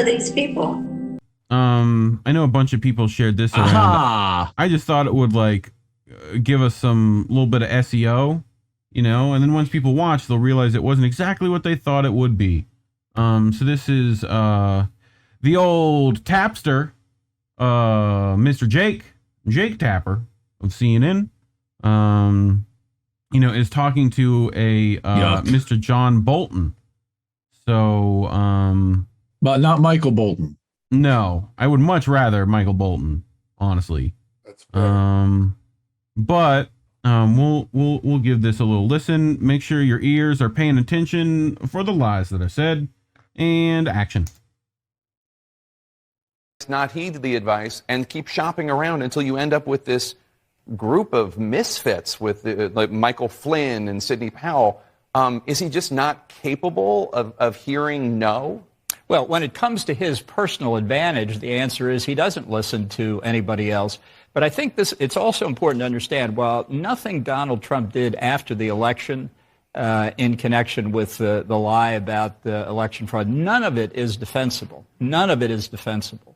are these people? I know a bunch of people shared this around. Aha! I just thought it would like give us some little bit of SEO, you know, and then once people watch, they'll realize it wasn't exactly what they thought it would be. So this is the old tapster, Mr. Jake Tapper of CNN. You know, is talking to a Mr. John Bolton. So, but not Michael Bolton. No, I would much rather Michael Bolton, honestly. That's fair. But we'll give this a little listen. Make sure your ears are paying attention for the lies that are said, and action. Not heed the advice and keep shopping around until you end up with this group of misfits with like Michael Flynn and Sidney Powell. Is he just not capable of hearing no? Well, when it comes to his personal advantage, the answer is he doesn't listen to anybody else. But I think it's also important to understand, while nothing Donald Trump did after the election in connection with the lie about the election fraud, none of it is defensible. None of it is defensible.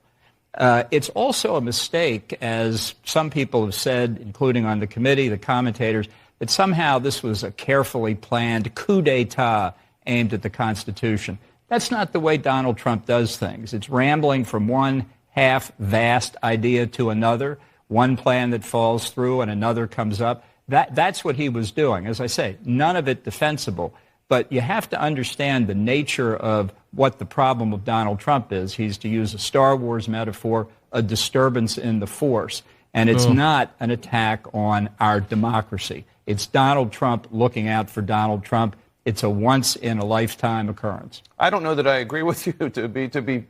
It's also a mistake, as some people have said, including on the committee, the commentators, that somehow this was a carefully planned coup d'etat aimed at the Constitution. That's not the way Donald Trump does things. It's rambling from one half-vast idea to another, one plan that falls through and another comes up. That's what he was doing. As I say, none of it defensible. But you have to understand the nature of what the problem of Donald Trump is. He's, to use a Star Wars metaphor, a disturbance in the force. And it's not an attack on our democracy. It's Donald Trump looking out for Donald Trump. It's a once-in-a-lifetime occurrence. I don't know that I agree with you. To be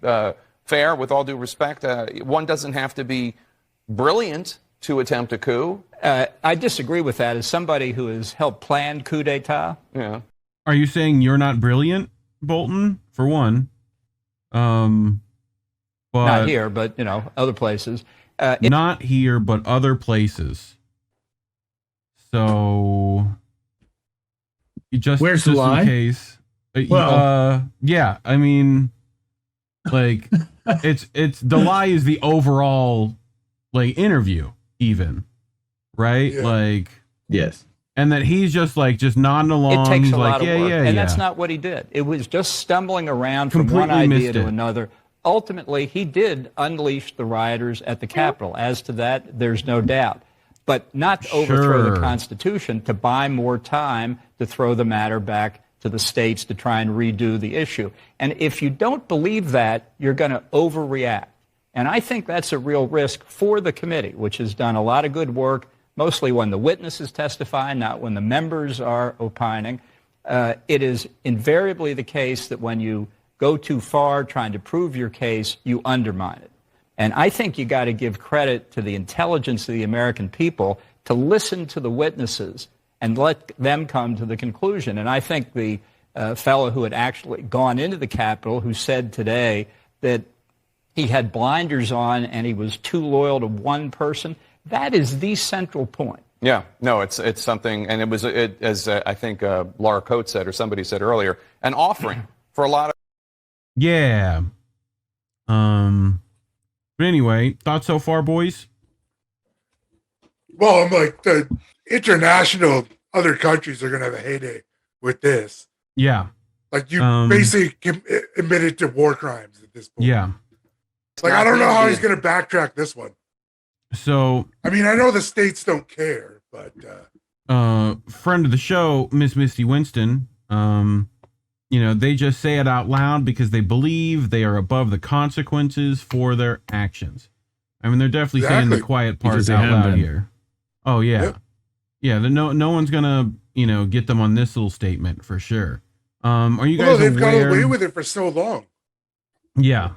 fair, with all due respect, one doesn't have to be brilliant to attempt a coup. I disagree with that. As somebody who has helped plan coup d'etat. Yeah. Are you saying you're not brilliant, Bolton? For one, but not here, but other places. Not here, but other places. So. Where's the lie? In case, yeah, I mean, like, it's the lie is the overall, like, interview, even, right? Yeah. Like, yes, and that he's just nodding along. It takes he's a lot of work, and yeah. that's not what he did. It was just stumbling around from one idea to another. Ultimately, he did unleash the rioters at the Capitol. As to that, there's no doubt. But not to overthrow the Constitution, to buy more time to throw the matter back to the states to try and redo the issue. And if you don't believe that, you're going to overreact. And I think that's a real risk for the committee, which has done a lot of good work, mostly when the witnesses testify, not when the members are opining. It is invariably the case that when you go too far trying to prove your case, you undermine it. And I think you got to give credit to the intelligence of the American people to listen to the witnesses and let them come to the conclusion. And I think the fellow who had actually gone into the Capitol, who said today that he had blinders on and he was too loyal to one person, that is the central point. Yeah, no, it's something, and it was, as I think Laura Coates said, or somebody said earlier, an offering for a lot of... Yeah. But anyway, thoughts so far, boys? Well, I'm like, the international other countries are going to have a heyday with this. Yeah. Like, you basically admitted to war crimes at this point. Yeah. Like, I don't know how he's going to backtrack this one. So, I mean, I know the states don't care, but... friend of the show, Miss Misty Winston, they just say it out loud because they believe they are above the consequences for their actions. I mean, they're definitely saying the quiet parts out loud here. Oh, yeah. Yep. Yeah, no one's going to, get them on this little statement for sure. Are you guys they've aware? got away with it for so long. Yeah.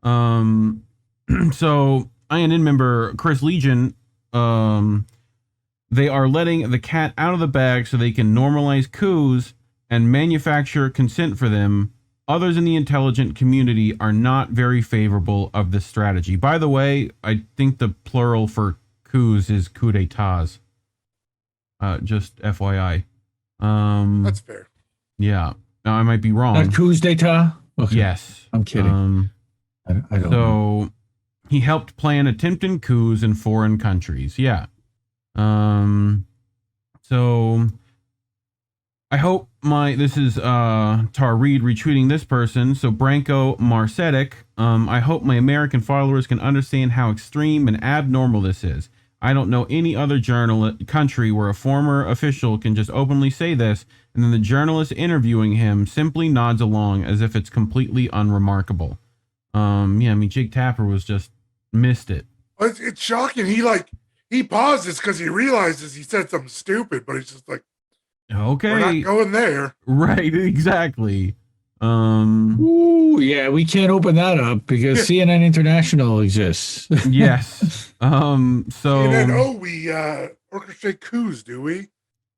So, INN member Chris Legion, they are letting the cat out of the bag so they can normalize coups and manufacture consent for them. Others in the intelligent community are not very favorable of this strategy. By the way, I think the plural for coups is coup d'etats. Just FYI. That's fair. Yeah. Now, I might be wrong. Not coups d'etat? Okay. Yes. I'm kidding. I don't know. So he helped plan attempted coups in foreign countries. Yeah. So I hope this is Tar Reed retweeting this person. So Branko Marcetic, I hope my American followers can understand how extreme and abnormal this is. I don't know any other country where a former official can just openly say this, and then the journalist interviewing him simply nods along as if it's completely unremarkable. Yeah, I mean, Jake Tapper was just missed it. It's shocking. He pauses because he realizes he said something stupid, but he's just like, okay, we're not going there. Right, exactly. Ooh, yeah, we can't open that up because CNN International exists. Yes. So we orchestrate coups, do we?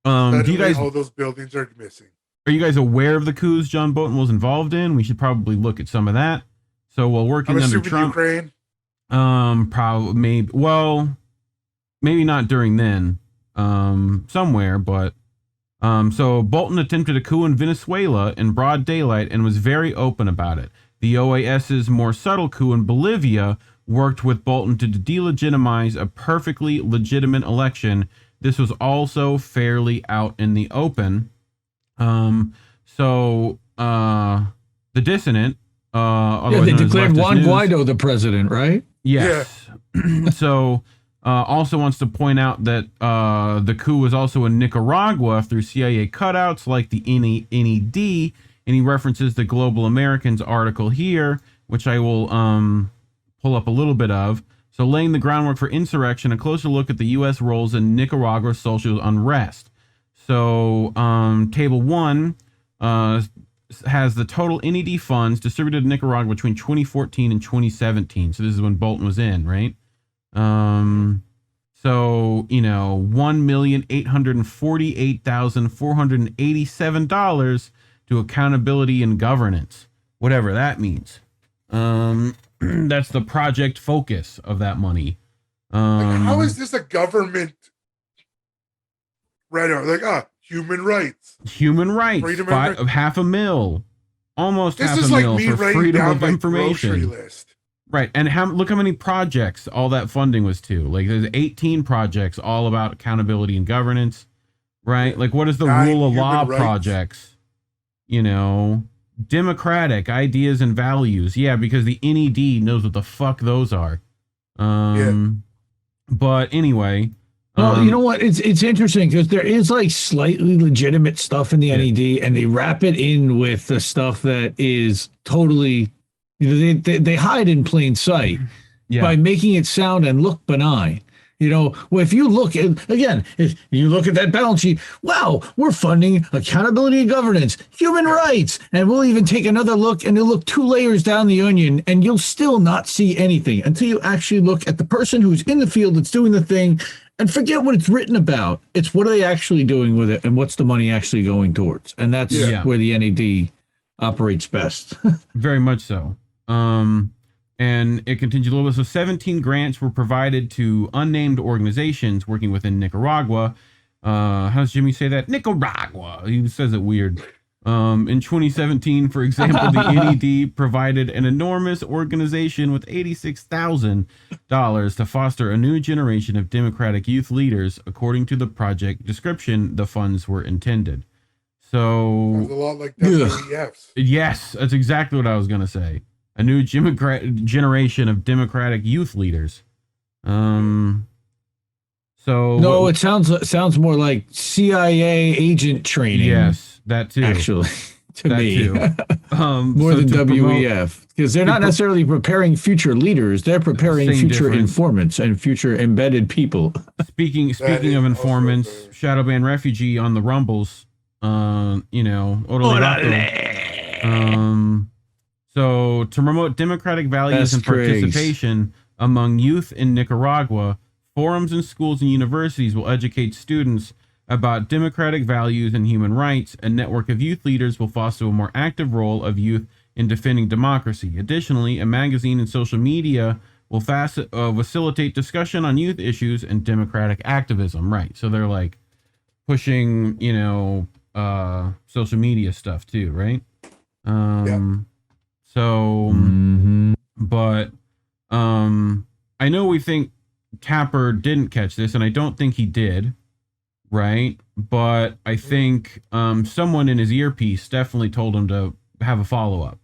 Do you guys? All those buildings are missing. Are you guys aware of the coups John Bolton was involved in? We should probably look at some of that. So while working under Trump, Ukraine. Probably maybe not during then. Somewhere, but. So Bolton attempted a coup in Venezuela in broad daylight and was very open about it. The OAS's more subtle coup in Bolivia worked with Bolton to delegitimize a perfectly legitimate election. This was also fairly out in the open. The dissident, they declared Juan Guaido the president, right? Yes. Yeah. So, also wants to point out that the coup was also in Nicaragua through CIA cutouts like the NED, and he references the Global Americans article here, which I will pull up a little bit of. So laying the groundwork for insurrection, a closer look at the U.S. roles in Nicaragua's social unrest. So Table 1 has the total NED funds distributed in Nicaragua between 2014 and 2017. So this is when Bolton was in, right? So, $1,848,487 to accountability and governance, whatever that means. That's the project focus of that money. How is this a government? Human rights. Human rights. Of $500,000. Almost this $500,000 for freedom of information. List. Right, and look how many projects all that funding was to. Like, there's 18 projects all about accountability and governance, right? Like, what is the rule of law projects? Democratic ideas and values. Yeah, because the NED knows what the fuck those are. But anyway. Well, you know what? It's interesting because there is like slightly legitimate stuff in the NED, and they wrap it in with the stuff that is totally. They hide in plain sight by making it sound and look benign. If you look at that balance sheet, wow, we're funding accountability and governance, human rights, and we'll even take another look and you'll look 2 layers down the onion and you'll still not see anything until you actually look at the person who's in the field that's doing the thing and forget what it's written about. It's what are they actually doing with it and what's the money actually going towards. And that's where the NED operates best. Very much so. And it continues a little bit. So 17 grants were provided to unnamed organizations working within Nicaragua. How does Jimmy say that? Nicaragua. He says it weird. In 2017, for example, the NED provided an enormous organization with $86,000 to foster a new generation of democratic youth leaders. According to the project description, the funds were intended. So sounds a lot like WEFs. Yes, that's exactly what I was going to say. A new generation of democratic youth leaders. So no, it sounds more like CIA agent training. Yes, that too. Actually, to that me, too. more than WEF, because they're not necessarily preparing future leaders; they're preparing future informants and future embedded people. Speaking of informants, Shadowban refugee on the Rumbles. So to promote democratic values and participation among youth in Nicaragua, forums in schools and universities will educate students about democratic values and human rights. A network of youth leaders will foster a more active role of youth in defending democracy. Additionally, a magazine and social media will facilitate discussion on youth issues and democratic activism. Right. So they're like pushing, social media stuff too, right? So, but I know we think Tapper didn't catch this, and I don't think he did, right? But I think someone in his earpiece definitely told him to have a follow-up,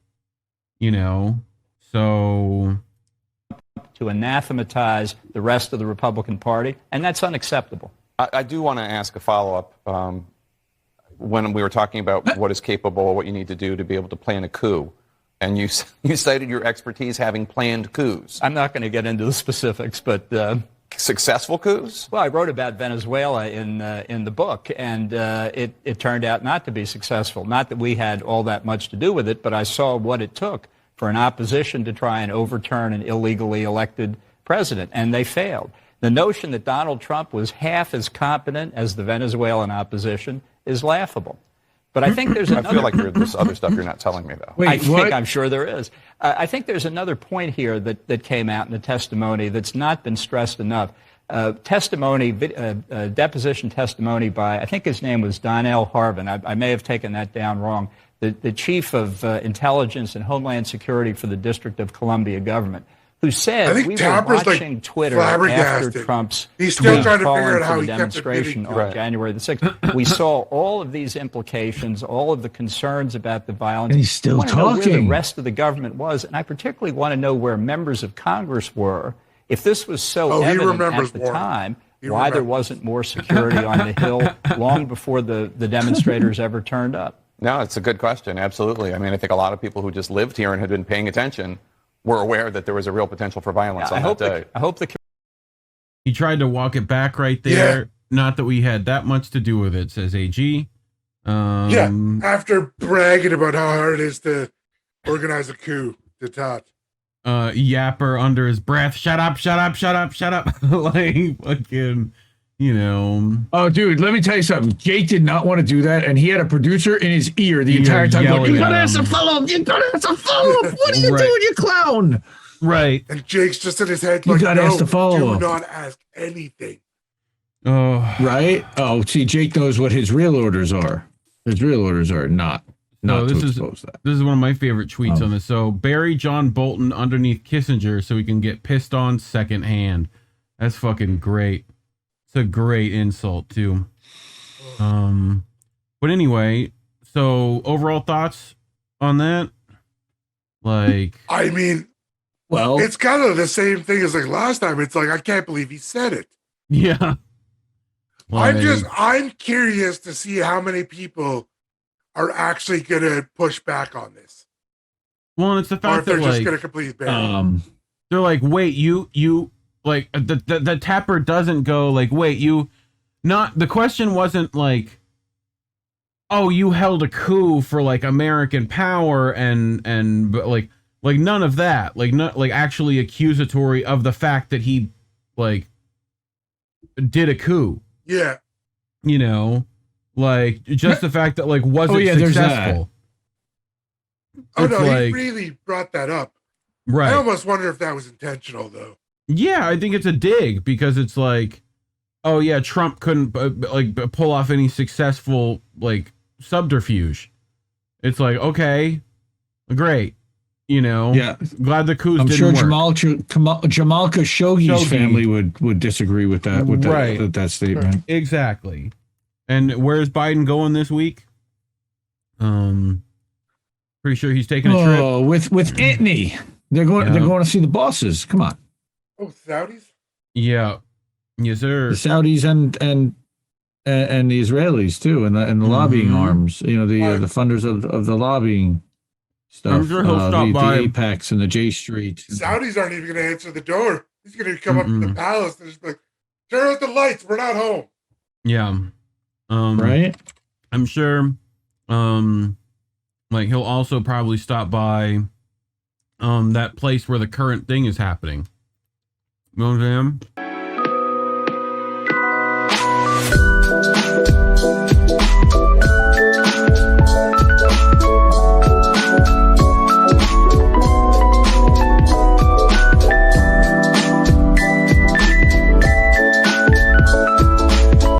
you know? So... to anathematize the rest of the Republican Party, and that's unacceptable. I do want to ask a follow-up. When we were talking about what is capable, what you need to do to be able to plan a coup, and you cited your expertise having planned coups. I'm not going to get into the specifics, but successful coups? Well, I wrote about Venezuela in the book, and it turned out not to be successful. Not that we had all that much to do with it, but I saw what it took for an opposition to try and overturn an illegally elected president, and they failed. The notion that Donald Trump was half as competent as the Venezuelan opposition is laughable. But I think there's another... I feel like there's other stuff you're not telling me, though. Wait, I'm sure there is. I think there's another point here that came out in the testimony that's not been stressed enough. Deposition testimony by, I think his name was Donnell Harvin. I may have taken that down wrong. The chief of intelligence and homeland security for the District of Columbia government, who said we were watching Twitter after Trump's He's still trying to calling figure out how for he the kept demonstration on Right. January the 6th. We saw all of these implications, all of the concerns about the violence. And he's still I want to know where the talking. rest of the government was, and I particularly want to know where members of Congress were. If this was so he evident remembers, at the Warren. time, He why there remembers. wasn't more security on the Hill long before the demonstrators ever turned up? No, it's a good question. Absolutely. I mean, I think a lot of people who just lived here and had been paying attention were aware that there was a real potential for violence on that day. I hope the He tried to walk it back right there. Yeah. Not that we had that much to do with it, says AG. After bragging about how hard it is to organize a coup to Tot. Yapper under his breath. Shut up, shut up, shut up, shut up. Like fucking, you know. Oh, dude, let me tell you something. Jake did not want to do that, and he had a producer in his ear the entire time going, yelling you gotta at have him. to follow him. You gotta have to follow him. What are you Right. doing, you clown? Right. And Jake's just in his head You like, gotta no, ask to follow do him." not ask anything. Oh. Right? Oh, see, Jake knows what his real orders are. His real orders are not No, to this is expose that. this is one of my favorite tweets on this. So bury John Bolton underneath Kissinger so he can get pissed on secondhand. That's fucking great. It's a great insult too. But anyway, so overall thoughts on that? Like, I mean, Well, it's kind of the same thing as like last time. It's like, I can't believe he said it. yeah. I'm curious to see how many people are actually going to push back on this. Well, it's the Or fact if they're that just like going to completely ban it. they're like, wait, you like the Tapper doesn't go like, wait, you not the question wasn't like, oh, you held a coup for like American power and but like none of that, like not like actually accusatory of the fact that he like did a coup, Yeah. you know, like just the fact that like wasn't there's that. successful. Oh, It's no, like- he really brought that up. Right. I almost wonder if that was intentional, though. Yeah, I think it's a dig because it's like, oh yeah, Trump couldn't pull off any successful like subterfuge. It's like, okay, great, you know. yeah, Glad the coups I'm didn't sure work. Jamal Khashoggi's Khashoggi. family would disagree with that. Right. That statement. Exactly. And where's Biden going this week? Pretty sure he's taking a trip. Oh, with Antony, they're going. Yeah. They're going to see the bosses. Come on, Oh, Saudis? Yeah. Yes, sir. the Saudis and the Israelis too, and the lobbying arms. You know, the funders of the lobbying stuff. I'm sure he'll stop the by. Apex and the J Street. Saudis aren't even going to answer the door. He's going to come up to the palace and just be like, turn out the lights. We're not home. Yeah. Right? I'm sure like he'll also probably stop by that place where the current thing is happening. You know what I'm saying?